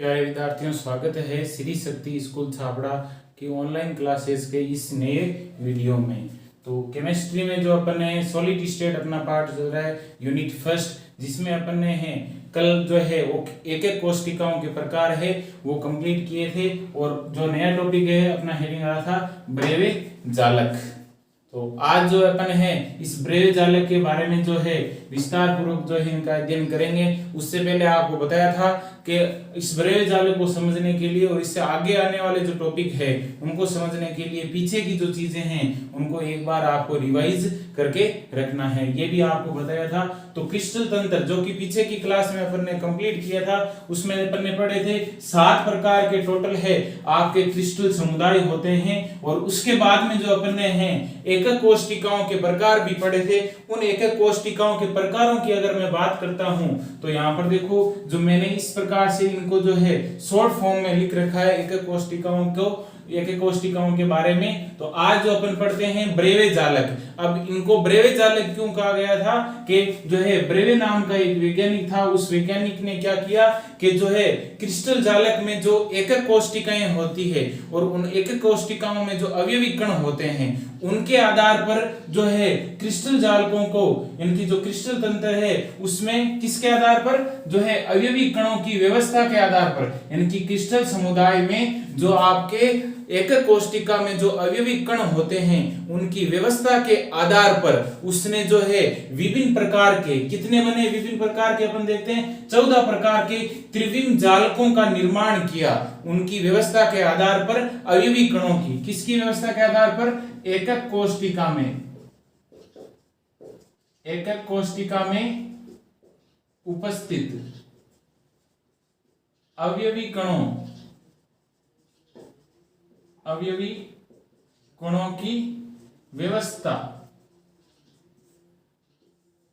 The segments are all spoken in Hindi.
प्यारे विद्यार्थियों, स्वागत है श्री शक्ति स्कूल छाबड़ा की ऑनलाइन क्लासेस के इस नए वीडियो में। तो केमिस्ट्री में जो अपन ने सॉलिड स्टेट अपना पार्ट चल रहा है यूनिट फर्स्ट, जिसमें अपन ने कल जो है वो एक एक कोशिकाओं के प्रकार है वो कंप्लीट किए थे। और जो नया टॉपिक है अपना हेडिंग रहा था ब्रेवे जालक। तो आज जो अपन है इस ब्रेवे जालक के बारे में जो है विस्तार पूर्वक जो है इनका अध्ययन करेंगे। उससे पहले आपको बताया था कि इस ब्रेवे जालक को समझने के लिए और इससे आगे आने वाले जो टॉपिक है उनको समझने के लिए पीछे की जो चीजें हैं उनको एक बार आपको रिवाइज करके रखना है, ये भी आपको बताया था। तो क्रिस्टल तंत्र जो कि पीछे की क्लास में अपन ने कंप्लीट किया था, उसमें अपन ने पढ़े थे 7 प्रकार के टोटल है आपके क्रिस्टल समुदाय होते हैं। और उसके बाद में जो अपन ने एकक कोशिकाओं के प्रकार भी पढ़े थे। उन एकक कोशिकाओं के प्रकारों की अगर मैं बात करता हूं तो यहाँ पर देखो जो मैंने इस प्रकार से इनको जो है शॉर्ट फॉर्म में लिख रखा है एकक कोशिकाओं के बारे में। तो आज जो अपन पढ़ते हैं ब्रेवे जालक। अब इनको ब्रेवे जालक क्यों कहा गया था कि जो है ब्रेवे नाम का एक वैज्ञानिक था, उस वैज्ञानिक ने क्या किया कि जो है क्रिस्टल जालक में जो एकक कोशिकाएं होती है और उन एकक कोशिकाओं में जो अवयवी कण होते हैं उनके आधार पर जो है क्रिस्टल जालकों को, इनकी जो क्रिस्टल तंत्र है उसमें किसके आधार पर जो है अवयवी कणों की व्यवस्था के आधार पर इनकी क्रिस्टल समुदाय में जो आपके एकक कोशिका में जो अवयवी कण होते हैं उनकी व्यवस्था के आधार पर उसने जो है विभिन्न प्रकार के, कितने बने विभिन्न प्रकार के अपन देखते हैं 14 प्रकार के त्रिविम जालकों का निर्माण किया। उनकी व्यवस्था के आधार पर अवयवी कणों की, किसकी व्यवस्था के आधार पर एकक कोशिका में उपस्थित अवयवी कणों की व्यवस्था,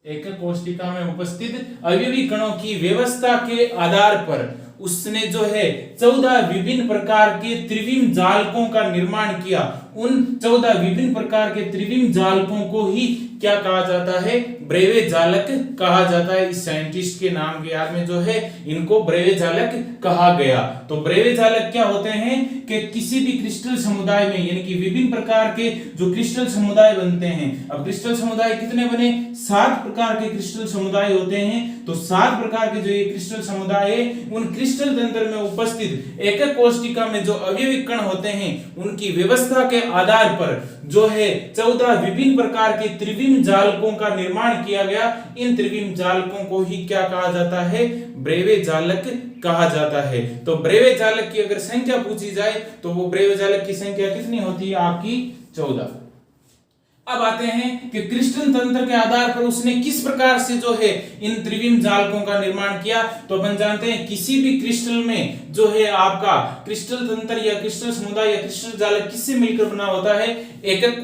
एकक कोशिका में उपस्थित अवयवी कणों की व्यवस्था के आधार पर उसने जो है 14 विभिन्न प्रकार के त्रिविम जालकों का निर्माण किया। उन 14 विभिन्न प्रकार के त्रिविम जालकों को ही क्या कहा जाता है, ब्रेवे जालक कहा जाता है। इस साइंटिस्ट के नाम के याद में जो है इनको ब्रेवे जालक कहा गया। तो ब्रेवे जालक क्या होते हैं कि किसी भी क्रिस्टल समुदाय में, यानी कि विभिन्न प्रकार के जो क्रिस्टल समुदाय बनते हैं। अब क्रिस्टल समुदाय कितने बने, 7 प्रकार के क्रिस्टल समुदाय होते हैं। तो 7 प्रकार के जो ये क्रिस्टल समुदाय है उन क्रिस्टल तंत्र में उपस्थित एकक कोशिका में जो अवयवी कण होते हैं उनकी व्यवस्था के आधार पर जो है 14 विभिन्न प्रकार के त्रिविम जालकों का निर्माण किया गया। इन त्रिविम जालकों को ही क्या कहा जाता है, ब्रेवे जालक कहा जाता है। तो ब्रेवे जालक की अगर संख्या पूछी जाए तो वो ब्रेवे जालक की संख्या कितनी होती है आपकी, 14। अब आते हैं कि क्रिस्टल तंत्र के आधार पर उसने किस प्रकार से जो है इन त्रिविम जालकों का निर्माण किया। तो अपन जानते हैं किसी भी क्रिस्टल में जो है आपका क्रिस्टल तंत्र या क्रिस्टल समुदाय या क्रिस्टल जालक किससे मिलकर बना होता है, एकक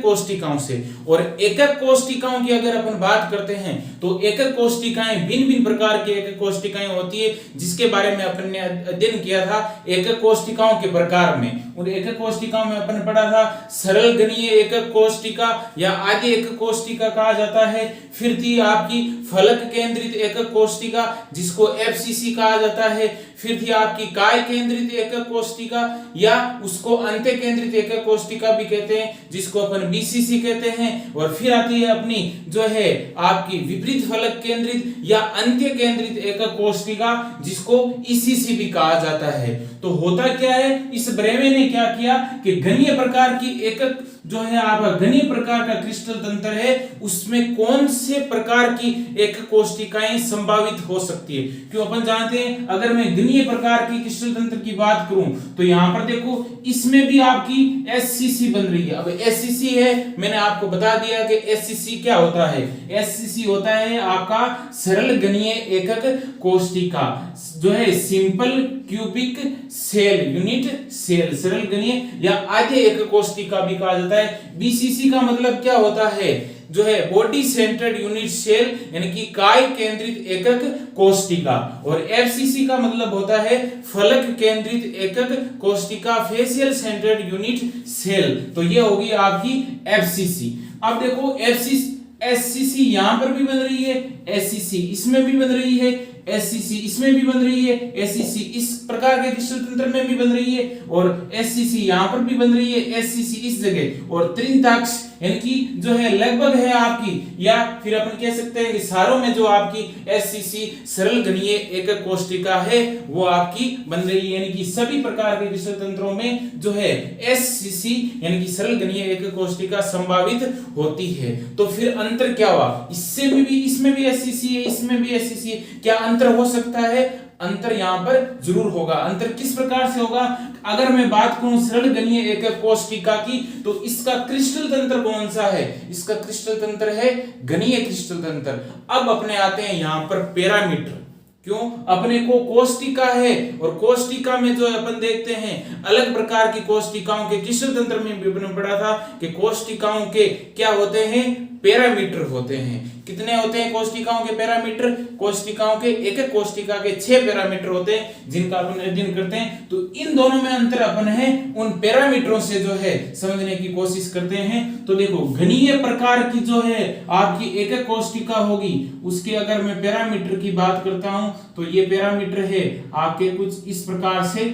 कोशिकाओं से। और एकक कोशिकाओं की अगर अपन बात करते हैं तो एकक कोशिकाएं भिन्न भिन्न प्रकार की एकक कोशिकाएं होती है, जिसके बारे में अपन ने अध्ययन किया था एकक कोशिकाओं के प्रकार में। और एकक कोशिकाओं में अपन पढ़ा था सरल गणीय एकक कोशिका या आदि एकक कोशिका कहा जाता है। फिर थी आपकी फलक केंद्रित एकक कोशिका जिसको एफसीसी कहा जाता है। फिर थी आपकी काय केंद्रित एकक कोशिका या उसको अंत्य केंद्रित एकक कोशिका भी कहते हैं, जिसको अपन बीसीसी कहते हैं। और फिर आती है अपनी जो है आपकी विपरीत फलक केंद्रित या अंत्य केंद्रित एकक कोशिका जिसको ईसीसी भी कहा जाता है। तो होता क्या है, इस ब्रेवे ने क्या किया कि घनीय प्रकार की एकक जो है आपका घनीय प्रकार का क्रिस्टल तंत्र है उसमें कौन से प्रकार की एकक कोशिकाएं संभावित हो सकती है। क्यों अपन जानते हैं अगर मैं घनीय प्रकार की क्रिस्टल तंत्र की बात करूं तो यहां पर देखो इसमें भी आपकी एससीसी बन रही है। अब एससीसी है, मैंने आपको बता दिया कि एससीसी क्या होता है। एससीसी होता है आपका सरल घनीय एकक कोशिका, जो है simple cubic cell unit cell, सरल घनीय या आद्य एकक कोशिका भी कहा जाता है। बीसीसी का मतलब क्या होता है, जो है बॉडी सेंटर्ड यूनिट सेल, यानी कि काय केंद्रित एकक कोशिका। और एफसीसी का मतलब होता है फलक केंद्रित एकक कोशिका, फेशियल सेंटर्ड यूनिट सेल। तो ये होगी आपकी एफसीसी। अब देखो एफसीसी एससीसी यहां पर भी बन रही है, एससीसी इसमें भी बन रही है, एससीसी इसमें भी बन रही है, एससीसी इस प्रकार के क्रिस्टल तंत्र में भी बन रही है और एससीसी यहां पर भी बन रही है, एससीसी इस जगह और त्रिंताक्ष यानी कि जो है लगभग है आपकी, या फिर अपन कह सकते हैं इशारों में जो आपकी एससीसी सरल घनीय एकक कोष्टिका है वो आपकी बन रही है, यानी कि सभी प्रकार के क्रिस्टल तंत्रों में जो है एससीसी यानी कि सरल घनीय एकक कोष्टिका संभावित होती है। तो फिर अंतर क्या हुआ, इससे भी इसमें भी एससीसी है, इसमें भी एससीसी है, क्या अंतर हो सकता है? अंतर यहां पर जरूर होगा। अंतर किस प्रकार से होगा? अगर मैं बात करूं सरल घनीय एकक कोष्टिका की तो इसका क्रिस्टल तंत्र कौन सा है? इसका क्रिस्टल तंत्र है घनीय क्रिस्टल तंत्र। अब अपने आते हैं यहां पर पैरामीटर। क्यों? अपने को कोष्टिका है और कोष्टिका में जो अपन देखते हैं अलग प्रकार की कोष्टिकाओं के क्रिस्टल तंत्र में भी अपने पढ़ा था कि कोष्टिकाओं के क्या होते हैं? पैरामीटर होते हैं। कितने होते हैं कोष्टिकाओं के पैरामीटर? कोष्टिकाओं के एक एक कोष्टिका के 6 पैरामीटर होते हैं जिनका अपन अध्ययन करते हैं। तो इन दोनों में अंतर अपन है उन पैरामीटरों से जो है समझने की कोशिश करते हैं। तो देखो घनीय प्रकार की जो है आपकी एक एक कोष्टिका होगी उसके अगर मैं पैरामीटर की बात करता हूं तो ये पैरामीटर है आपके कुछ इस प्रकार से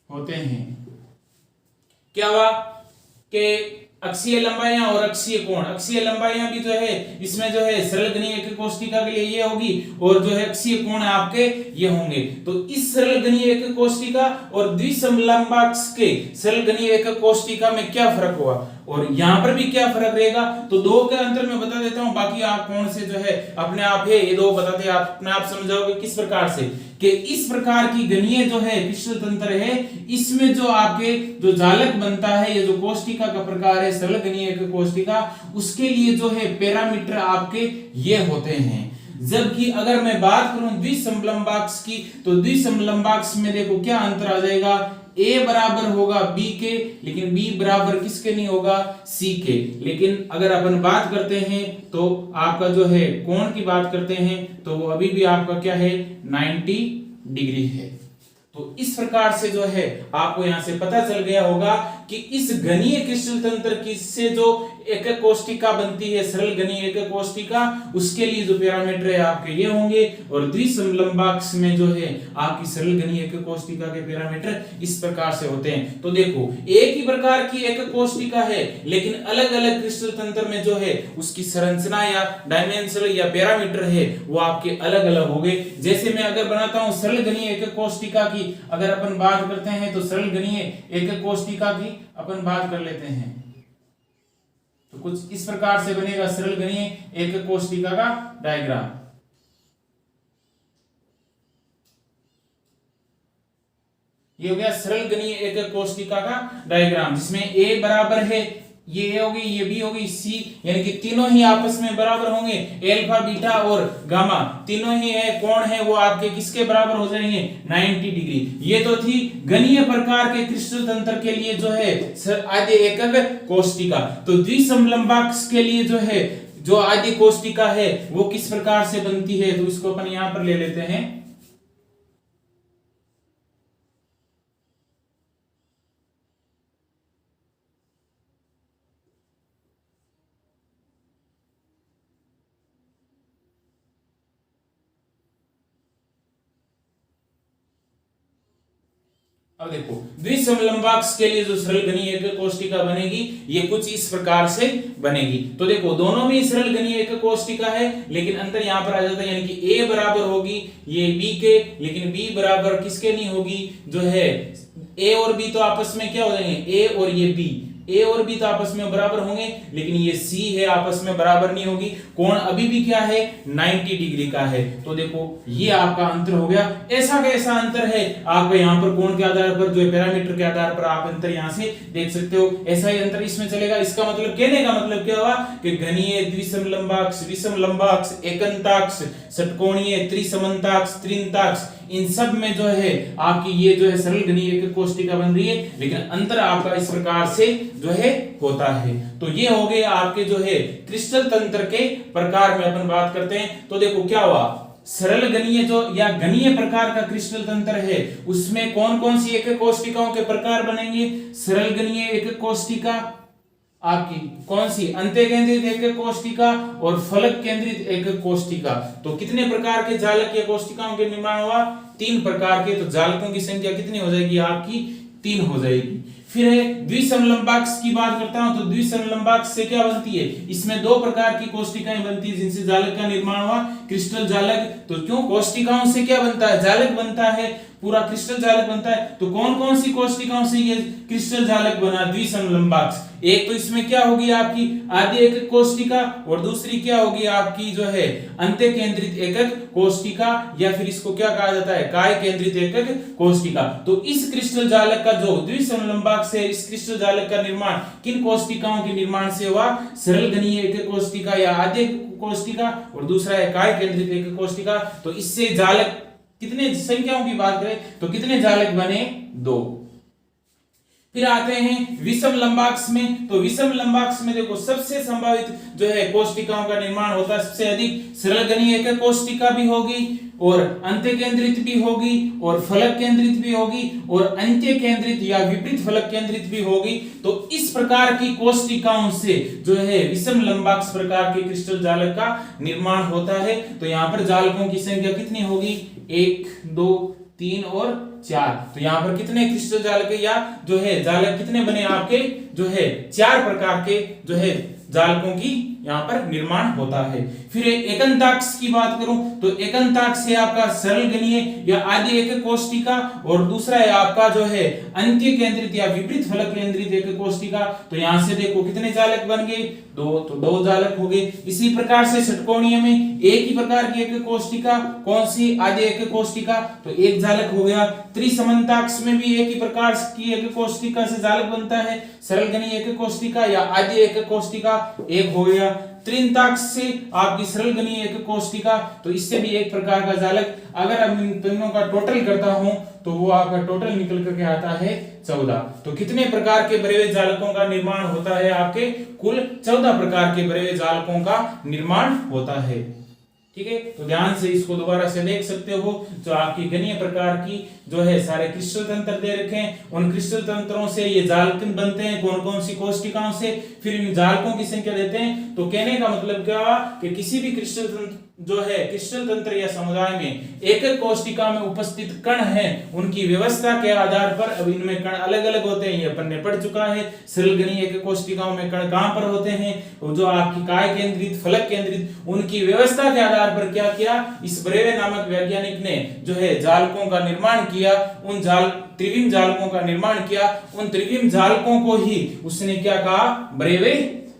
होते हैं। क्या हुआ कि अक्षीय लंबाइयां और अक्षीय कोण, अक्षीय लंबाइयां भी जो है इसमें जो है सरल घनीय एकक कोष्टिका के लिए ये होगी और जो है अक्षीय कोण आपके ये होंगे। तो इस सरल घनीय एकक कोष्टिका और द्विसमलंबाक्ष के सरल घनीय एकक कोष्टिका में क्या फर्क हुआ और यहां पर भी क्या फर्क रहेगा? तो दो के अंतर में बता देता हूं, बाकी आप कोण से जो है अपने आप है ये दो बताते आप अपने आप समझाओगे किस प्रकार से कि इस प्रकार की घनीय जो है क्रिस्टल तंत्र है इसमें जो आपके जो जालक बनता है ये जो कोष्टिका का प्रकार है सरल घनीय एकक कोष्टिका उसके लिए जो है पैरामीटर आपके ये होते हैं। जबकि अगर मैं बात करूं द्विसमलंबाक्ष की तो द्विसमलंबाक्ष में देखो क्या अंतर आ जाएगा? A बराबर होगा B के लेकिन B बराबर किसके नहीं होगा? C के। लेकिन अगर अपन बात करते हैं तो आपका जो है कोण की बात करते हैं तो वो अभी भी आपका क्या है 90 डिग्री है। तो इस प्रकार से जो है आपको यहां से पता चल गया होगा कि इस घनीय क्रिस्टल तंत्र की से जो एकक कोष्टिका बनती है सरल घनीय एकक कोष्टिका उसके लिए जो पैरामीटर है आपके ये होंगे और द्विसमलंबाक्ष में जो है आपकी सरल घनीय एकक कोष्टिका के पैरामीटर इस प्रकार से होते हैं। तो देखो एक ही प्रकार की एकक कोष्टिका है लेकिन अलग अलग क्रिस्टल तंत्र में जो है उसकी संरचना या डायमेंशन या पैरामीटर है वो आपके अलग अलग होंगे। जैसे मैं अगर बनाता हूं सरल घनीय एकक कोष्टिका की अगर अपन बात करते हैं तो सरल घनीय एकक कोष्टिका की अपन बात कर लेते हैं तो कुछ इस प्रकार से बनेगा सरल घनीय एकक कोष्टिका का डायग्राम। ये हो गया सरल घनीय एकक कोष्टिका का डायग्राम जिसमें A बराबर है ये A होगी ये B होगी C यानी कि तीनों ही आपस में बराबर होंगे अल्फा बीटा और गामा तीनों ही है कोण है वो आपके किसके बराबर हो जाएंगे 90 डिग्री। ये तो थी घनीय प्रकार के क्रिस्टल तंत्र के लिए जो है आद्य एकक कोष्टिका। तो द्विसमलंबाक्ष के लिए जो है जो आद्य कोष्टिका है वो किस प्रकार से बनती है तो इसको अपन यहां पर ले लेते हैं। अब देखो द्विसमलंबाक्ष के लिए जो सरल घनीय एकक कोष्टिका बनेगी ये कुछ इस प्रकार से बनेगी। तो देखो दोनों में सरल घनीय एकक कोष्टिका है लेकिन अंतर यहां पर आ जाता है यानी कि A बराबर होगी ये B के लेकिन B बराबर किसके नहीं होगी जो है A और B तो आपस में क्या हो जाएंगे A और ये B A और B तो आपस में बराबर होंगे लेकिन ये C है आपस में बराबर नहीं होगी। कोण अभी भी क्या है 90 डिग्री का है। तो देखो ये आपका अंतर हो गया। ऐसा कैसा अंतर है आपको यहाँ पर कोण के आधार पर जो पैरामीटर के आधार पर आप अंतर यहाँ से देख सकते हो। ऐसा ही अंतर इसमें चलेगा। इसका मतलब कहने का मतलब क्या हुआ कि घनीय द्विसमलंबाक्ष विषमलंबाक्ष एकंताक्ष षटकोणीय त्रिसमन्ताक्ष त्रिंताक्ष इन सब में जो है आपकी ये जो है सरल घनीय एकक कोष्टिका बन रही है लेकिन अंतर आपका इस प्रकार से जो है होता है। तो ये हो गए आपके जो है क्रिस्टल तंत्र के प्रकार में अपन बात करते हैं। तो देखो क्या हुआ सरल घनीय जो या घनीय प्रकार का क्रिस्टल तंत्र है उसमें कौन कौन सी एकक कोष्टिकाओं के प्रकार बनेंगे? सरल घनीय एकक कोष्टिका आपकी कौन सी अंत्य केंद्रित एकक कोशिका और फलक केंद्रित एकक कोशिका। तो कितने प्रकार के जालक या कोशिकाओं के निर्माण हुआ? 3 प्रकार के। तो जालकों की संख्या कितनी हो जाएगी आपकी? 3 हो जाएगी। फिर है द्विसमलंबाक्ष की बात करता हूं, तो द्विसमलंबाक्ष से क्या बनती है? इसमें 2 प्रकार की कोशिकाएं बनती है जिनसे जालक का निर्माण हुआ, क्रिस्टल जालक। तो क्यों कोशिकाओं से क्या बनता है? जालक बनता है, पूरा क्रिस्टल जालक बनता है। तो कौन कौन सी कोशिकाओं से ये क्रिस्टल जालक बना? द्विसमलंबाक्ष। एक तो इसमें क्या होगी आपकी आद्य एकक कोशिका, और दूसरी क्या होगी आपकी जो है अंत्य केंद्रित एकक कोशिका, या फिर इसको क्या कहा जाता है? काय केंद्रित एकक कोशिका। तो इस क्रिस्टल जालक का जो द्विसमलंबाक्ष से इस क्रिस्टल जालक का निर्माण किन कोशिकाओं के निर्माण से हुआ? सरल घनीय एकक कोशिका या आद्य कोशिका, और दूसरा है काय केंद्रित एकक कोशिका। तो इससे जालक कितने संख्याओं की बात करें तो कितने जालक बने? 2। फिर आते हैं विषम लंबाक्ष में। तो विषम लंबाक्ष में देखो सबसे संभावित जो है कोशिकाओं का निर्माण होता है, सबसे अधिक सरल घनीय एकक कोशिका भी होगी, और अंत्य केंद्रित भी होगी, और फलक केंद्रित भी होगी, और अंत्य केंद्रित या विपरीत फलक केंद्रित भी होगी। तो इस प्रकार की कोशिकाओं से जो है विषम लंबाक्ष प्रकार के क्रिस्टल जालक का निर्माण होता है। तो यहाँ पर जालकों की संख्या कितनी होगी? 1 2 3 और 4। तो यहाँ पर कितने क्रिस्टल जालक या जो है जालक कितने बने आपके? जो है 4 प्रकार के जो है जालकों की यहाँ पर निर्माण होता है। फिर एकंताक्ष की बात करूं तो एकंताक्ष है आपका सरल घनीय या आद्य एकक कोशिका, और दूसरा है आपका जो है अंत्य केंद्रित या विपरीत फलक केंद्रित एकक कोशिका। तो यहां से देखो कितने जालक बन गए? 2। तो 2 जालक हो गए। इसी प्रकार से षटकोणीय में एक ही प्रकार की एकक कोशिका, कौन सी? आद्य एकक कोशिका, तो 1 जालक हो गया। त्रिसमन्ताक्ष में भी एक ही प्रकार की एकक कोशिका से जालक बनता है, सरल घनीय एकक कोशिका या आद्य एकक कोशिका, 1 हो गया। त्रिंताक्ष से आपकी सरल घनीय एकक कोशिका, तो इससे भी एक प्रकार का जालक। अगर अब इन तीनों का टोटल करता हूं तो वो आपका टोटल निकल करके आता है 14। तो कितने प्रकार के बड़े जालकों का निर्माण होता है? आपके कुल 14 प्रकार के बड़े जालकों का निर्माण होता है। ठीक है, तो ध्यान से इसको दोबारा से देख सकते हो। जो आपकी घनीय प्रकार की जो है सारे क्रिस्टल तंत्र दे रखे हैं, उन क्रिस्टल तंत्रों से ये जालक बनते हैं, कौन कौन सी कोशिकाओं से, फिर इन जालकों की संख्या देते हैं। तो कहने का मतलब क्या हुआ कि किसी भी क्रिस्टल तंत्र जो है क्रिस्टल तंत्र या समुदाय में एकक कोशिका में उपस्थित कण हैं, उनकी व्यवस्था के आधार पर, अब इनमें कण अलग अलग होते हैं, ये अपन ने पढ़ चुका है। सरल घनीय एकक कोशिकाओं में कण कहां पर होते हैं? जो आपकी काय केंद्रित, फलक केंद्रित, उनकी व्यवस्था के आधार पर क्या किया? इस ब्रेवे नामक वैज्ञानिक ने जो है जालकों का निर्माण किया, उन त्रिविम जालकों का निर्माण किया। उन त्रिविम जालकों को ही उसने क्या कहा? ब्रेवे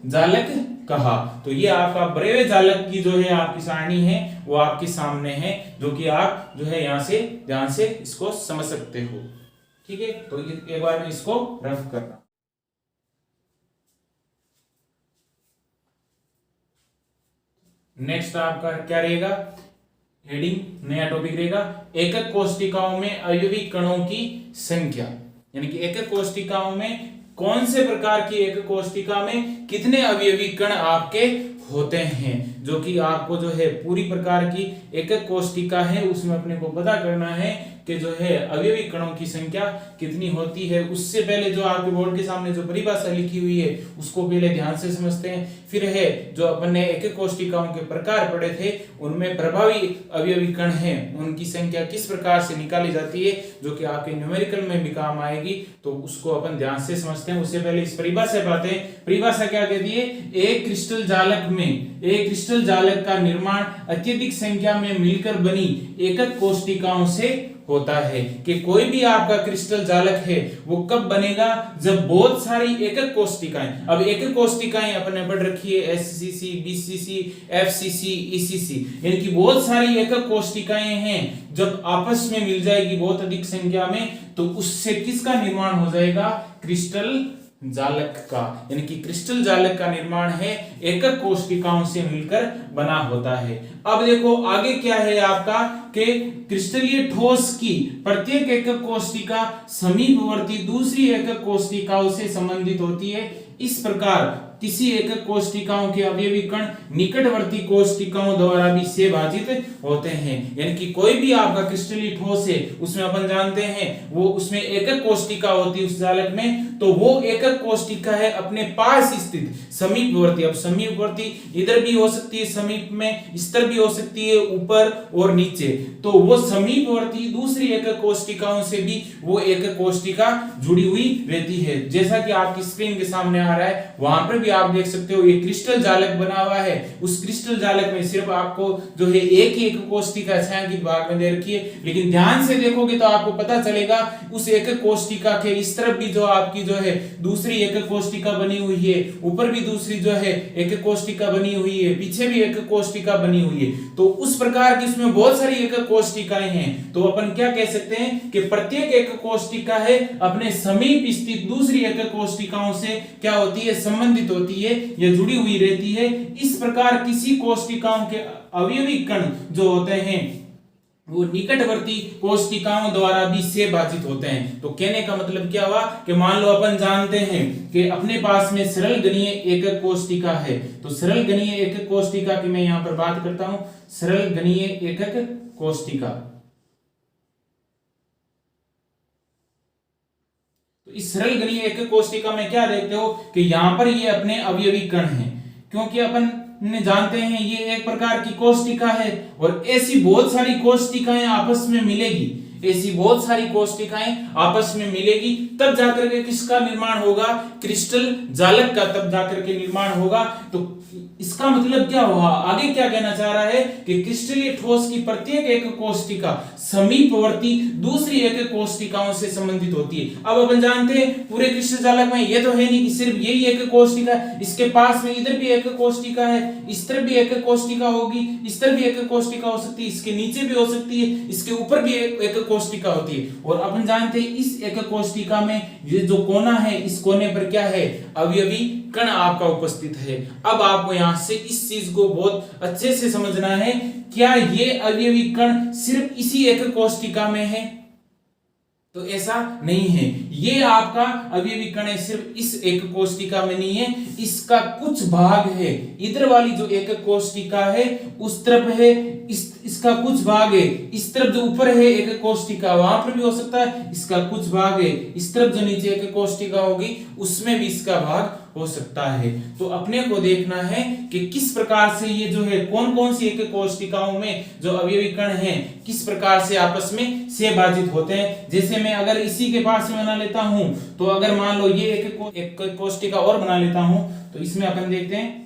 जालक कहा। तो ये आपका ब्रेवे जालक की जो है आपकी सारणी है वो आपके सामने है, जो कि आप जो है यहां से ध्यान से इसको समझ सकते हो। ठीक है, तो एक बार में इसको रफ करना। नेक्स्ट आपका क्या रहेगा? हेडिंग नया टॉपिक रहेगा, एकक कोशिकाओं में अवयवी कणों की संख्या। यानी कि एकक कोशिकाओं में कौन से प्रकार की एकक कोशिका में कितने अवयवी कण आपके होते हैं, जो कि आपको जो है पूरी प्रकार की एकक कोशिका है उसमें अपने को पता करना है कि जो है अवयवी कणों की संख्या कितनी होती है। उससे पहले जो आपके बोर्ड के सामने जो परिभाषा लिखी हुई है उसको पहले ध्यान से समझते हैं। फिर है जो अपन ने एकक कोशिकाओं के प्रकार पढ़े थे, उनमें प्रभावी अवयवी कण हैं, उनकी संख्या किस प्रकार से निकाली जाती है, जो कि आपके न्यूमेरिकल में भी काम आएगी। तो उसको अपन ध्यान से समझते हैं। उससे पहले इस परिभाषा से बातें, परिभाषा क्या कहती है? एक क्रिस्टल जालक में, एक क्रिस्टल जालक का निर्माण अत्यधिक संख्या में मिलकर बनी एकक कोशिकाओं से होता है। कि कोई भी आपका क्रिस्टल जालक है वो कब बनेगा? जब बहुत सारी एकक कोशिकाएं, अब एकक कोशिकाएं अपने पढ़ रखी है एससीसी, बीसीसी, एफसीसी, ईसीसी, यानी कि बहुत सारी एकक कोशिकाएं हैं, जब आपस में मिल जाएगी बहुत अधिक संख्या में, तो उससे किसका निर्माण हो जाएगा? क्रिस्टल जालक का। यानी कि क्रिस्टल जालक का निर्माण है एकक कोशिकाओं से मिलकर बना होता है। अब देखो आगे क्या है आपका कि क्रिस्टलीय ठोस की प्रत्येक एकक कोशिका समीपवर्ती दूसरी एकक कोशिकाओं से संबंधित होती है। इस प्रकार किसी एकक कोशिकाओं के अवयवी कण निकटवर्ती कोशिकाओं द्वारा भी विभाजित होते हैं। यानी कि कोई भी आपका क्रिस्टलीय ठोस है, उसमें अपन जानते हैं वो उसमें एकक कोशिका होती है उस जालक में, तो वो एकक कोशिका है अपने पास स्थित समीपवर्ती। अब समीपवर्ती इधर भी हो सकती है, समीप में इस तरफ भी हो सकती है, ऊपर और नीचे, तो वो समीपवर्ती दूसरी एकक कोशिकाओं से भी वो एकक कोशिका जुड़ी हुई रहती है। जैसा कि आपकी स्क्रीन के सामने आ रहा है, वहां पर भी आप देख सकते हो एक क्रिस्टल जालक बना हुआ है। उस क्रिस्टल जालक में सिर्फ आपको जो है एक ही एकक कोशिका छायांकित भाग में दे रखी है, लेकिन ध्यान से देखोगे तो आपको पता चलेगा उस एकक कोशिका के इस तरफ भी जो आपकी जो है दूसरी एकक कोशिका बनी हुई है, ऊपर भी दूसरी जो है एकक कोशिका बनी हुई है, पीछे भी एकक कोशिका बनी हुई है। तो उस प्रकार की इसमें बहुत सारी एकक कोशिकाएं हैं। तो अपन क्या कह सकते हैं कि प्रत्येक एकक कोशिका है अपने समीप स्थित दूसरी एकक कोशिकाओं से क्या होती है, संबंधित होती है या जुड़ी हुई रहती है। इस प्रकार किसी कोशिकाओं के अवयवी कण जो होते हैं वो निकटवर्ती कोशिकाओं द्वारा भी विभाजित होते हैं। तो कहने का मतलब क्या हुआ कि मान लो अपन जानते हैं कि अपने पास में सरल गणीय एकक कोशिका है, तो सरल गणीय एकक कोशिका की मैं यहां पर बात करता हूं, सरल गणीय एकक कोशिका। तो इस सरल गणीय एकक कोशिका में क्या देखते हो कि यहां पर ये अपने अवयवी कण हैं, क्योंकि अपन जानते हैं ये एक प्रकार की कोशिका है और ऐसी बहुत सारी कोशिकाएं आपस में मिलेगी, ऐसी बहुत सारी कोशिकाएं आपस में मिलेगी, तब जाकर के किसका निर्माण होगा, क्रिस्टल जालक का तब जाकर के निर्माण होगा। तो इसका मतलब क्या हुआ, आगे क्या कहना चाह रहा है कि क्रिस्टलीय ठोस की प्रत्येक एकक कोशिका समीपवर्ती दूसरी एकक कोशिकाओं से संबंधित होती है। अब अपन जानते हैं पूरे क्रिस्टल जालक में ये तो है नहीं कि सिर्फ यही एकक कोशिका है, इसके पास में इधर भी एकक कोशिका है, इस तरफ भी एकक कोशिका होगी, इस तरफ भी एकक कोशिका हो सकती है, इसके नीचे भी हो सकती है, इसके ऊपर भी एकक कोशिका होती है। और अपन जानते हैं इस एकक कोशिका में ये जो कोना है, इस कोने पर क्या है, अवयवी कण आपका उपस्थित है। अब आपको यहां से इस चीज को बहुत अच्छे से समझना है, क्या ये अवयवी कण सिर्फ इसी एकक कोशिका में है, तो ऐसा नहीं है। ये आपका अवयवी कण है सिर्फ इस एकक कोशिका में नहीं है, इसका कुछ भाग है इधर वाली जो एकक कोशिका है उस तरफ है, इसका कुछ भाग है इस तरफ जो ऊपर है एकक कोशिका वहां पर भी हो सकता है, इसका कुछ भाग है इस तरफ जो नीचे एकक कोशिका होगी उसमें भी इसका भाग हो सकता है। तो अपने को देखना है कि किस प्रकार से ये जो है कौन कौन सी एकक कोशिकाओं में जो अवयवी कण हैं किस प्रकार से आपस में विभाजित होते हैं। जैसे मैं अगर इसी के पास में बना लेता हूं, तो अगर मान लो ये एक कोशिका और बना लेता हूं, तो इसमें अपन देखते हैं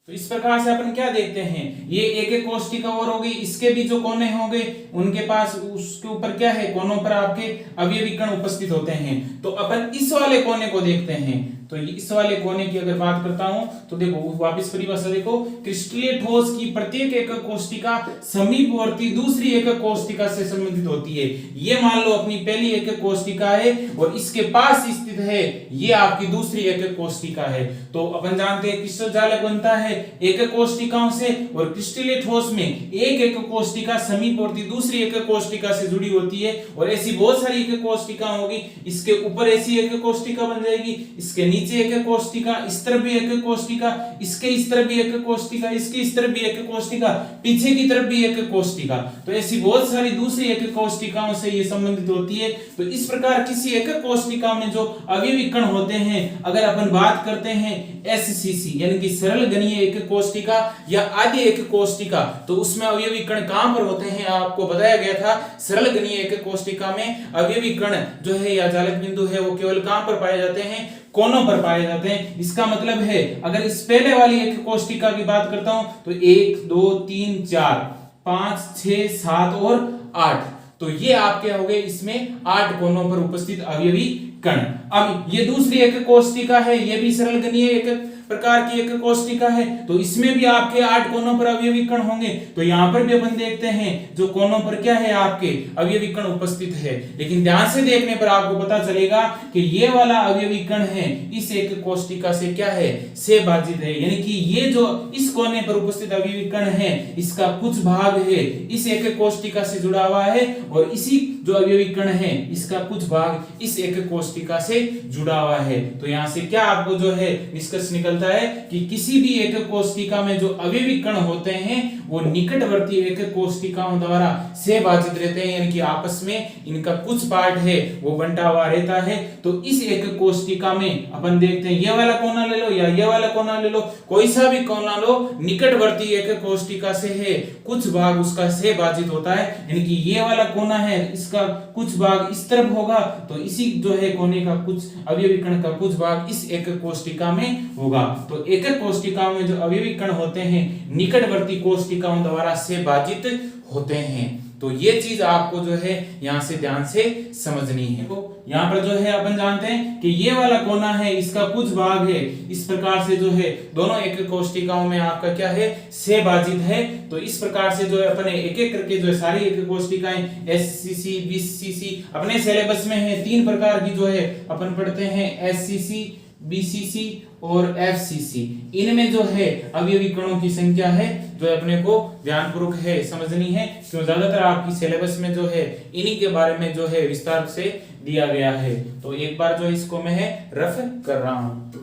तो इस प्रकार से अपन क्या देखते हैं, ये एक एक कोशिका और हो गई, इसके भी जो कोने होंगे उनके पास उसके ऊपर क्या है, कोनों पर आपके अवयवी कण उपस्थित होते हैं। तो अपन इस वाले कोने को देखते हैं, तो इस वाले कोने की अगर बात करता हूं तो देखो वापस परिभाषा देखो, क्रिस्टलीय ठोस की प्रत्येक एकक कोशिका समीपवर्ती दूसरी एकक कोशिका से संबंधित होती है। ये मान लो अपनी पहली एकक कोशिका है और इसके पास स्थित है ये आपकी दूसरी एकक कोशिका है। तो अपन जानते हैं क्रिस्टल जालक बनता है एकक कोशिकाओं से, और क्रिस्टलीय ठोस में एक एकक कोशिका समीपवर्ती दूसरी एकक कोशिका से जुड़ी होती है, और ऐसी बहुत सारी एकक कोशिका होगी, इसके ऊपर ऐसी एकक कोशिका बन जाएगी, इसके नीचे एकक कोशिका, इस तरफ भी एकक कोशिका, इसके इस तरफ भी एकक कोशिका, इसके इस तरफ भी एकक कोशिका, पीछे की तरफ भी एकक कोशिका। तो ऐसी बहुत सारी दूसरी एकक कोशिकाओं से ये संबंधित होती है। तो इस प्रकार किसी एकक कोशिका में जो अवयवी कण होते हैं, अगर अपन बात करते हैं एससीसी यानी कि सरल गणीय एकक कोशिका या आदि एकक कोशिका, तो उसमें अवयवी कण कहां पर होते हैं आपको बताया गया था। सरल गणीय एकक कोशिका में अवयवी कण जो है या जालक बिंदु है वो केवल कहां पर पाए जाते हैं, कोनों पर पाए जाते हैं। इसका मतलब है अगर इस पहले वाली एक कोशिका की बात करता हूं तो 1 2 3 4 5 6 7 और 8, तो ये आपके हो गए इसमें 8 कोनों पर उपस्थित अवयवी कण। अब ये दूसरी एक कोशिका है, ये भी सरल गणीय एक प्रकार की एक कोष्टिका है, तो इसमें भी आपके 8 कोनों पर अवयवी कण होंगे। तो यहाँ पर भी अपन देखते हैं जो कोनों पर क्या है आपके अवयवी कण उपस्थित है, लेकिन ध्यान से देखने पर आपको पता चलेगा कि ये वाला अवयवी कण है इस एक कोष्टिका से क्या है, से भाजित है। यानी कि ये जो इस कोने पर उपस्थित अवयवी कण है इसका कुछ भाग है इस एक कोष्टिका से जुड़ा हुआ है, और इसी जो अवयवी कण है इसका कुछ भाग इस एक कोष्टिका से जुड़ा हुआ है। तो यहाँ से क्या आपको जो है निष्कर्ष निकलता है कि किसी भी एक कोष्टिका में जो अवयवी कण होते हैं वो निकटवर्ती एक कोष्टिकाओं द्वारा से भाजित रहते हैं, यानी कि आपस में इनका कुछ पार्ट है वो बंटा हुआ रहता है। तो इस एक कोष्टिका में अपन देखते हैं ये वाला कोना ले लो या ये वाला कोना ले लो, कोई सा भी कोना लो, निकटवर्ती एक कोष्टिका से है कुछ भाग उसका से भाजित होता है, यानी कि ये वाला कोना है इसका कुछ भाग इस तरफ होगा, तो इसी जो है कोने का कुछ अवयवी कण का कुछ भाग इस एक कोष्टिका में होगा। तो एक कोष्टिका में जो अवयवी कण होते हैं निकटवर्ती कोष्टिकाओं द्वारा से भाजित होते हैं। तो ये चीज आपको जो है यहाँ से ध्यान से समझनी है। तो यहाँ पर जो है अपन जानते हैं कि ये वाला कोना है इसका कुछ भाग है इस प्रकार से जो है दोनों एक कोष्टिकाओं में आपका क्या है से भाजित है। तो इस प्रकार से जो है अपने एक एक करके जो है सारी एक कोष्टिकाएं एससीसी बीसीसी अपने सिलेबस में है, 3 प्रकार की जो है अपन पढ़ते हैं एससीसी बीसीसी और एफसीसी। इनमें जो है अवयवी कणों की संख्या है जो अपने को ध्यानपूर्वक है समझनी है, क्यों ज्यादातर आपकी सिलेबस में जो है इन्हीं के बारे में जो है विस्तार से दिया गया है। तो एक बार जो इसको मैं है रफ कर रहा हूं।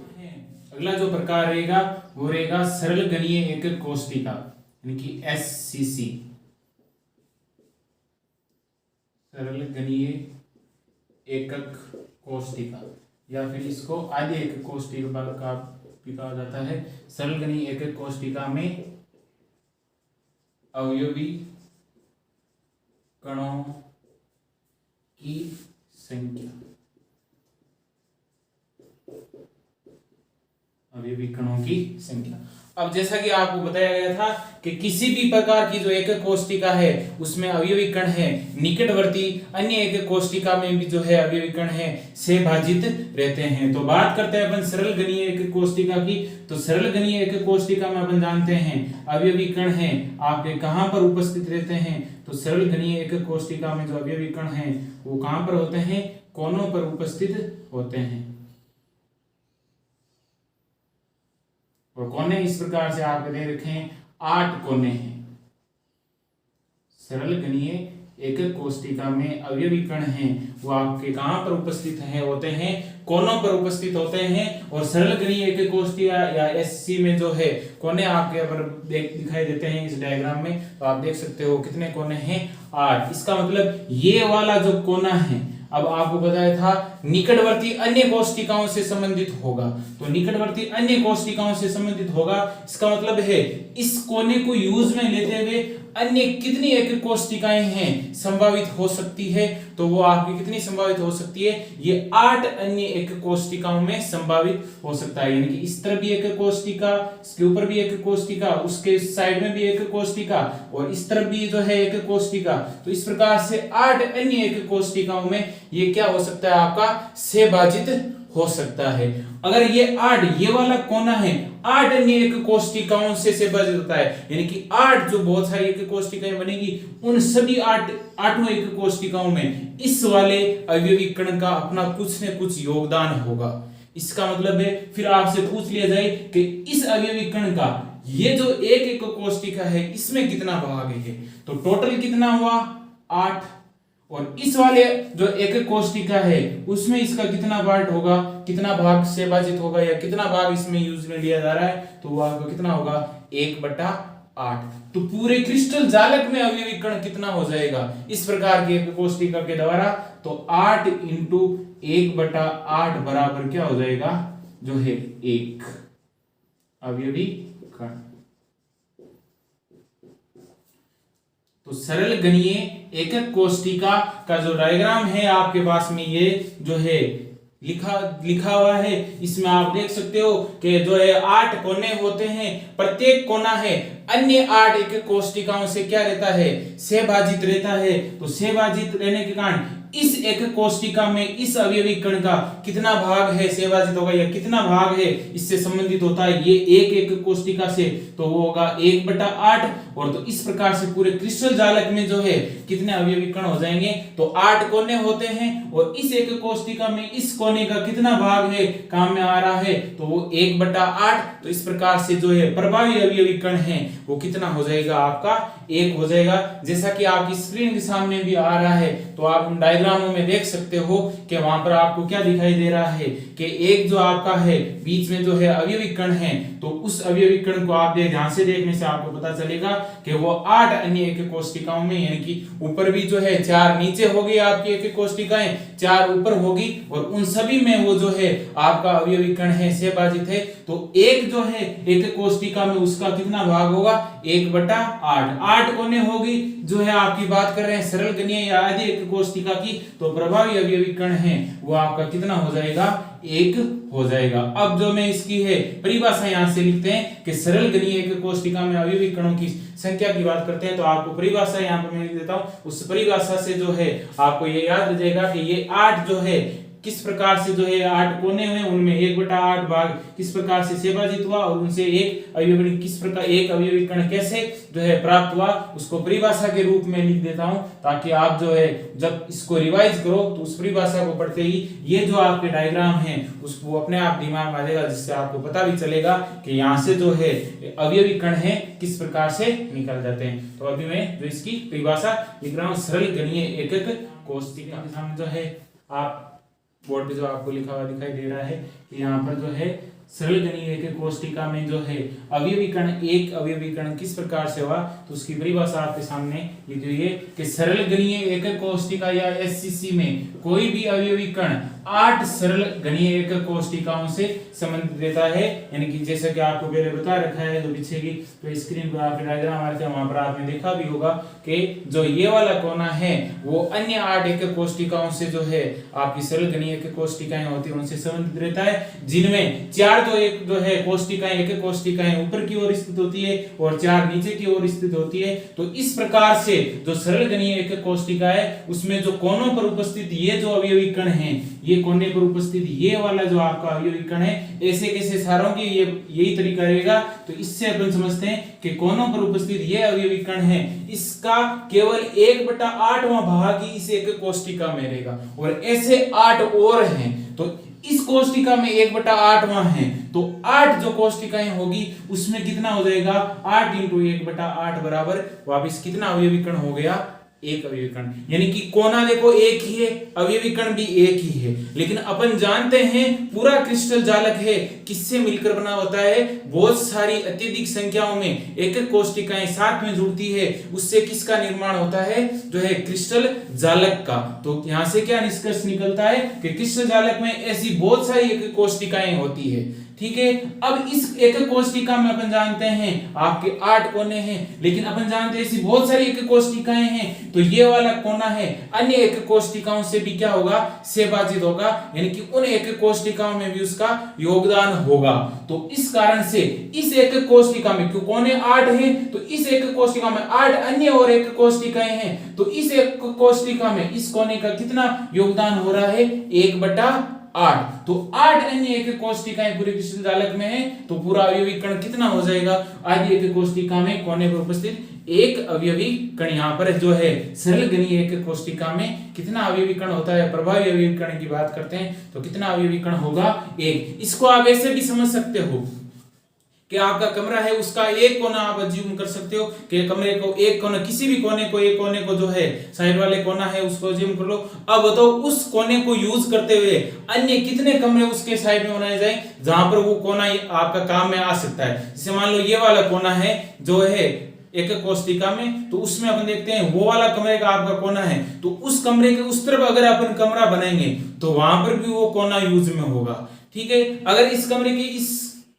अगला जो प्रकार रहेगा वो रहेगा सरल गणीय एकक कोष्टिका यानी कि एससीसी, सरल गणीय एकक कोष्टिका या फिर इसको आदि एकक कोष्टिका का भी कहा जाता है। सरल गणीय एकक कोष्टिका में अवयवी कणों की संख्या, अवयवी कणों की संख्या। अब जैसा कि आपको बताया गया था कि किसी भी प्रकार की जो एकक कोष्टिका है उसमें अवयवी कण है निकटवर्ती अन्य एकक कोष्टिका में भी जो है अवयवी कण है से भाजित रहते हैं। तो बात करते हैं अपन सरल गणीय एकक कोष्टिका की। तो सरल गणीय एकक कोष्टिका में अपन जानते हैं अवयवी कण है आपके कहां पर उपस्थित रहते हैं। तो सरल गणीय एकक कोष्टिका में जो अवयवी कण है वो कहां पर होते हैं, कोनों पर उपस्थित होते हैं। और कोने इस प्रकार से आपके दे रखे हैं 8 कोने हैं। सरल गणीय एकक कोष्टिका में अवयवी कण हैं वो आपके कहां पर उपस्थित हैं होते हैं, कोनों पर उपस्थित होते हैं। और सरल गणीय एकक कोष्टिका या एससी में जो है कोने आपके पर दिखाई देते हैं इस डायग्राम में। तो आप देख सकते हो कितने कोने हैं, 8। इसका मतलब ये वाला जो कोना है अब आपको बताया था निकटवर्ती अन्य कोष्टिकाओं से संबंधित होगा। तो निकटवर्ती अन्य कोष्टिकाओं से संबंधित होगा इसका मतलब है इस कोने को यूज में लेते हुए अन्य कितनी एक कोष्टिकाएं हैं संभावित हो सकती है। तो वो आपकी कितनी संभावित हो सकती है, ये 8 अन्य एक कोष्टिकाओं में संभावित हो सकता है। यानी कि इस तरफ भी एक कोष्टिका, इसके ऊपर भी एक कोष्टिका, उसके साइड में भी एक कोष्टिका और इस तरफ भी जो है एक कोष्टिका। तो इस प्रकार से 8 अन्य एक कोष्टिकाओं में ये क्या हो सकता है, आपका से भाजित हो सकता है। अगर ये 8 ये वाला कोना है 8 अन्य एक कोष्टिकाओं से भाजित होता है, यानी कि 8 जो बहुत सारी एक कोष्टिकाएं बनेगी उन सभी 8 एक कोष्टिकाओं में इस वाले अवयवी कण का अपना कुछ न कुछ योगदान होगा। इसका मतलब है फिर आपसे पूछ लिया जाए कि इस अवयवी कण का ये जो एक कोष्टिका है इसमें कितना भाग है, तो टोटल कितना हुआ 8। और इस वाले जो एक कोष्टिका है उसमें इसका कितना पार्ट होगा, कितना भाग से भाजित होगा या कितना भाग इसमें यूज में लिया जा रहा है, तो वो आपको कितना होगा 1/8। तो पूरे क्रिस्टल जालक में अवयवी कण कितना हो जाएगा इस प्रकार के एक कोष्टिका के द्वारा, तो 8 × 1/8 बराबर क्या हो जाएगा, जो है 1 अवयवी कण। तो सरल गणीय एकक कोष्टिका का जो डायग्राम है आपके पास में ये जो है लिखा हुआ है, इसमें आप देख सकते हो कि जो है 8 कोने होते हैं, प्रत्येक कोना है अन्य 8 एक कोष्टिकाओं से क्या रहता है, से भाजित रहता है। तो से भाजित रहने के कारण इस एक कोष्टिका में इस अवयवी कण का कितना भाग है सेवाजित होगा या कितना भाग है इससे संबंधित होता है, ये एक कोष्टिका से तो वो होगा 1/8। और तो इस प्रकार से पूरे क्रिस्टल जालक में जो है कितने अवयवी कण हो जाएंगे, तो 8 कोने होते हैं और इस एक कोष्टिका में इस कोने का कितना भाग है काम में आ रहा है, तो वो 1/8। तो इस प्रकार से जो है प्रभावी अवयवी कण है वो कितना हो जाएगा आपका 1 हो जाएगा। जैसा कि आपकी स्क्रीन के सामने भी आ रहा है, तो आप उन डायग्रामों में देख सकते हो कि वहां पर आपको क्या दिखाई दे रहा है कि एक जो आपका है बीच में जो है अवयवी कण है, तो उस अवयवी कण को आप ध्यान से देखने से आपको पता चलेगा कि वो 8 अन्य एक कोशिकाओं में, यानी कि ऊपर भी जो है 4 नीचे होगी आपकी एक कोशिकाएं, 4 ऊपर होगी और उन सभी में वो जो है आपका अवयवी कण है से विभाजित है। तो एक जो है एक कोशिका में उसका कितना भाग होगा 1/8। 8 कोने होगी जो है आपकी बात कर रहे हैं सरल गणीय या आदि एक कोशिका की, तो प्रभावी अवयवी कण है वो आपका कितना हो जाएगा 1 हो जाएगा। अब जो मैं इसकी है परिभाषा यहां से लिखते हैं कि सरल गणीय एक कोशिका में अवयवी कणों की संख्या की बात करते हैं, तो आपको परिभाषा यहां पर मैं लिख देता हूं। उस परिभाषा से जो है आपको ये याद रह जाएगा कि ये 8 जो है किस प्रकार से जो है 8 कोने हुए उनमें 1/8 भाग किस प्रकार से विभाजित हुआ और उनसे एक अवयवी किस प्रकार एक अवयवी कण कैसे जो है प्राप्त हुआ, उसको परिभाषा के रूप में लिख देता हूं ताकि आप जो है जब इसको रिवाइज करो तो उस परिभाषा को पढ़ते ही ये जो आपके डायग्राम है उसको अपने आप दिमाग में आ जाएगा, जिससे आपको पता भी चलेगा कि यहाँ से जो है अवयवी कण है किस प्रकार से निकल जाते हैं। तो अभी मैं जो इसकी परिभाषा लिख रहा हूँ, सरल गणीय एकक कोशिका के सामने जो है आप बोर्ड पे जो आपको लिखा हुआ दिखाई दे रहा है कि यहाँ पर जो है सरल गणीय एक कोशिका में जो है अवयवी कण एक अवयवी कण किस प्रकार से हुआ, तो उसकी परिभाषा आपके सामने लिखी हुई है कि सरल गणीय एक कोशिका या एससीसी में कोई भी अवयवी कण 8 सरल गणीय एक कोशिकाओं से संबंध देता है। यानी कि जैसा कि आपको पहले बता रखा है जो पीछे की तो स्क्रीन पर आपके डायग्राम आ रखे हैं, वहां पर आपने देखा भी होगा कि जो ये वाला कोना है वो अन्य 8 एक कोशिकाओं से जो है आपकी सरल गणीय एक कोशिकाएं होती है उनसे संबंधित रहता है, जिनमें 4 तो एक जो है कोशिकाएं एक कोशिकाएं ऊपर की ओर स्थित होती है और 4 नीचे की ओर स्थित होती है। तो इस प्रकार से जो सरल गणीय एक कोशिका है उसमें जो कोनों पर उपस्थित ये जो अवयवी कण हैं, ये कोने पर उपस्थित ये वाला जो आपका अवयवी कण है, ऐसे कैसे सारों की ये यही तरीका रहेगा। तो इससे अपन समझते हैं कि कोनों पर उपस्थित ये अवयवी कण है इसका केवल 1/8वां भाग ही इस एक कोशिका में रहेगा और ऐसे 8 और हैं। तो इस कोशिका में 1/8वां है तो 8 जो कोशिकाएं होगी उसमें कितना हो जाएगा 8 × 1/8 बराबर वापिस कितना अवयवी कण हो गया एक अवयवी कण। यानी कि कोना देखो एक ही है, अवयवी कण भी एक ही है, लेकिन अपन जानते हैं पूरा क्रिस्टल जालक है किससे मिलकर बना होता है, बहुत सारी अत्यधिक संख्याओं में एक कोशिकाएं साथ में जुड़ती है, उससे किसका निर्माण होता है जो है क्रिस्टल जालक का। तो यहां से क्या निष्कर्ष निकलता है कि क्रिस्टल जालक में ऐसी बहुत सारी एक कोशिकाएं होती है। ठीक है, अब इस एक कोशिका में अपन जानते हैं आपके 8 कोने हैं, लेकिन अपन जानते हैं ऐसी बहुत सारी एक कोशिकाएं हैं, तो ये वाला कोना है अन्य एक कोशिकाओं से भी क्या होगा से विभाजित होगा, यानी कि उन एक कोशिकाओं में भी उसका योगदान होगा। तो इस कारण से इस एक कोशिका में क्यों कोने 8 हैं, तो इस एक कोशिका में 8 अन्य और एक कोशिकाएं हैं, तो इस एक कोशिका में इस कोने का कितना योगदान हो रहा है 1/8। तो 8 अन्य एक कोशिकाएं पूरे क्रिस्टल जालक में है, तो पूरा अवयवी कण कितना हो जाएगा आदि एक कोशिका में कोने पर उपस्थित एक अवयवी कण। यहाँ पर जो है सरल गणीय एक कोशिका में कितना अवयवी कण होता है, प्रभावी अवयवी कण की बात करते हैं तो कितना अवयवी कण होगा 1। इसको आप ऐसे भी समझ सकते हो कि आपका कमरा है उसका एक कोना आप अज्यूम कर सकते हो कि कमरे को एक कोना किसी भी कोने को एक कोने को जो है साइड वाले कोना है उसको अज्यूम कर लो। अब बताओ उस कोने को यूज करते हुए अन्य कितने कमरे उसके साइड में बनाए जाए जहां पर वो कोना आपका काम में आ सकता है। जैसे मान लो ये वाला कोना है जो है एक कोशिका में, तो उसमें अपन देखते हैं वो वाला कमरे का आपका कोना है, तो उस कमरे के उस तरफ अगर अपन कमरा बनाएंगे तो वहां पर भी वो कोना यूज में होगा। ठीक है, अगर इस कमरे के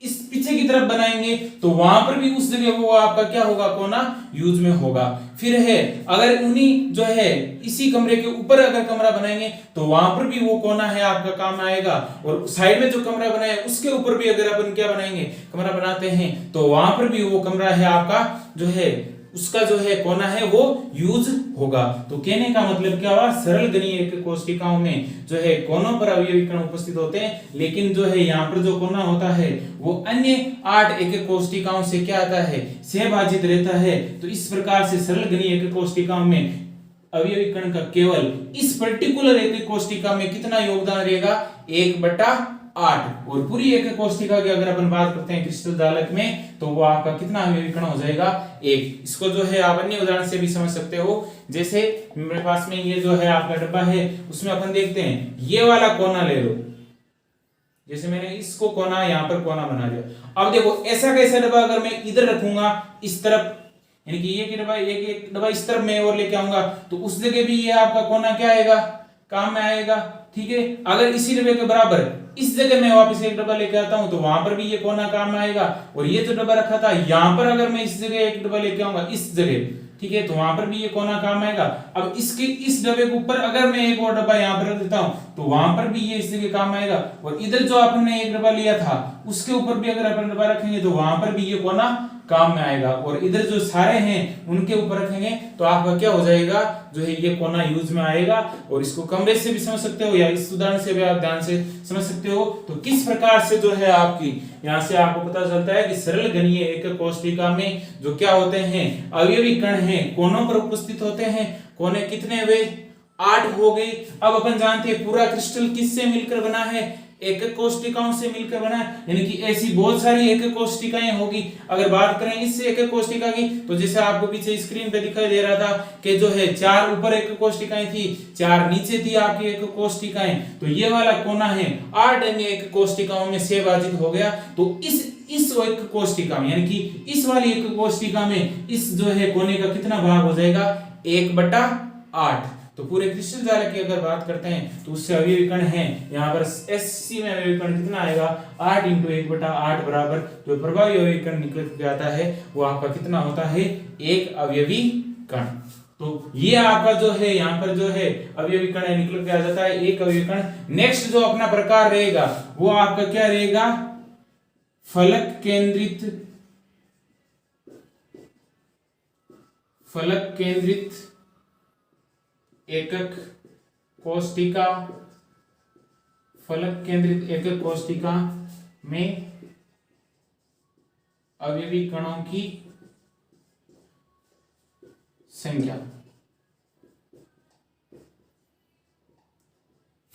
इस पीछे की तरफ बनाएंगे तो वहां पर भी उस जगह वो आपका क्या होगा कोना यूज में होगा। फिर है अगर उन्हीं जो है इसी कमरे के ऊपर अगर कमरा बनाएंगे तो वहां पर भी वो कोना है आपका काम आएगा, और साइड में जो कमरा बनाया उसके ऊपर भी अगर अपन क्या बनाएंगे कमरा बनाते हैं तो वहां पर भी वो कमरा है आपका जो है उसका जो है कोना है वो यूज होगा। तो कहने का मतलब क्या हुआ, सरल गणीय एक कोष्टिकाओं में जो है कोनों पर अवयवी कण उपस्थित होते हैं, लेकिन जो है यहाँ पर जो कोना होता है वो अन्य 8 एक कोष्टिकाओं से क्या आता है, सहभाजित रहता है। तो इस प्रकार से सरल गणीय एक कोष्टिकाओं में अवयवी कण का केवल इस पर्टिकुलर एक कोष्टिका में कितना योगदान रहेगा, 1/8। और पूरी एक कोष्टिका की अगर अपन बात करते हैं क्रिस्टल जालक में, तो वो आपका कितना अवयवी कण हो जाएगा, 1। इसको जो है आप अन्य उदाहरण से भी समझ सकते हो। जैसे मेरे पास में ये जो है आपका डब्बा है, उसमें अपन देखते हैं ये वाला कोना ले लो, जैसे मैंने इसको कोना यहाँ पर कोना बना दिया। अब देखो ऐसा कैसा डब्बा अगर मैं इधर रखूंगा इस तरफ, यानी कि ये डब्बा एक डब्बा इस तरफ मैं और लेके आऊंगा, तो उस जगह भी ये आपका कोना क्या आएगा, काम में आएगा। ठीक है, अगर इसी डब्बे के बराबर इस जगह मैं वापस एक डब्बा लेके आता हूं तो वहां पर भी ये कोना काम में आएगा। और ये जो डब्बा रखा था यहां पर अगर मैं इस जगह एक डब्बा लेके आऊंगा इस जगह, ठीक है, तो वहां पर भी ये कोना काम आएगा। अब इसके इस डब्बे के ऊपर अगर मैं एक और डब्बा यहाँ पर रख देता हूं तो वहां पर भी ये इस जगह काम आएगा। और इधर जो आपने एक डब्बा लिया था उसके ऊपर भी अगर अपन डब्बा रखेंगे तो वहां पर भी ये कोना काम में आएगा। और इधर जो सारे हैं उनके ऊपर रखेंगे तो आपका क्या हो जाएगा, जो है ये कोना यूज में आएगा। और इसको कमरे से भी समझ सकते हो या इस उदाहरण से भी आप ध्यान से समझ सकते हो। तो किस प्रकार से जो है आपकी यहाँ से आपको पता चलता है कि सरल गणीय एक कोष्टिका में जो क्या होते हैं, अवयवी कण हैं, कोनों पर उपस्थित होते हैं। कोने कितने हुए, 8 हो गए। अब अपन जानते हैं पूरा क्रिस्टल किससे मिलकर बना है, एक कोष्टिकाओं से मिलकर बना है, यानी कि ऐसी बहुत सारी एक कोष्टिकाएं होगी। अगर बात करें इस एक कोष्टिका की, तो जैसे आपको पीछे स्क्रीन पे दिखाई दे रहा था कि जो है 4 ऊपर एक कोष्टिकाएं थी, 4 नीचे थी आपकी एक कोष्टिकाएं। तो ये वाला कोना है 8 अन्य एक कोष्टिकाओं में से विभाजित हो गया। तो इस एक कोष्टिका में, यानी कि इस वाली एक कोष्टिका में इस जो है कोने का कितना भाग हो जाएगा, 1/8। तो पूरे क्रिस्टल जालक की अगर बात करते हैं तो उससे अवयवी कण है यहाँ पर SC में अवयवी कण कितना आएगा, 8 × 1/8 बराबर जो प्रभावी अवयवी कण निकल के आता है वो आपका कितना होता है, 1 अवयवी कण। तो ये आपका जो है यहाँ पर जो है अवयवी कण निकल के आ जाता है, 1 अवयवी कण। नेक्स्ट जो अपना प्रकार रहेगा वो आपका क्या रहेगा, फलक केंद्रित एकक कोष्टिका। फलक केंद्रित एकक कोष्टिका में अवयवी कणों की संख्या।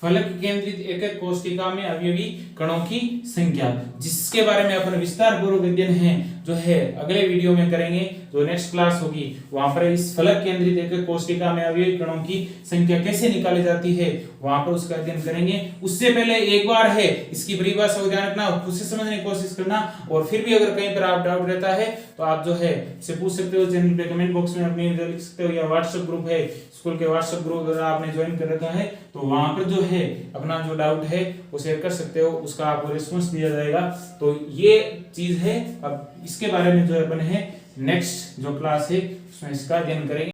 फलक केंद्रित एकक कोष्टिका में अवयवी कणों की संख्या, जिसके बारे में अपन विस्तार पूर्वक अध्ययन है जो है अगले वीडियो में करेंगे। जो नेक्स्ट क्लास होगी वहां पर इस फलक केंद्रित एकक कोष्टिका में अवयवी कणों की संख्या कैसे निकाली जाती है वहां पर उसका अध्ययन करेंगे। उससे पहले एक बार है इसकी परिभाषा को ध्यान रखना, खुद से समझने की कोशिश करना। और फिर भी अगर कहीं पर आप डाउट रहता है तो आप जो है से पूछ सकते हो, चैनल पे कमेंट बॉक्स में अपनी लिख सकते हो, या व्हाट्सएप ग्रुप है स्कूल के व्हाट्सएप ग्रुप अगर आपने ज्वाइन कर रखा है तो वहां पर जो है अपना जो डाउट है वो शेयर कर सकते हो, उसका आपको रिस्पॉन्स दिया जाएगा। तो ये चीज है। अब इसके बारे में जो अपन है नेक्स्ट जो क्लास है उसमें इसका अध्ययन करेंगे।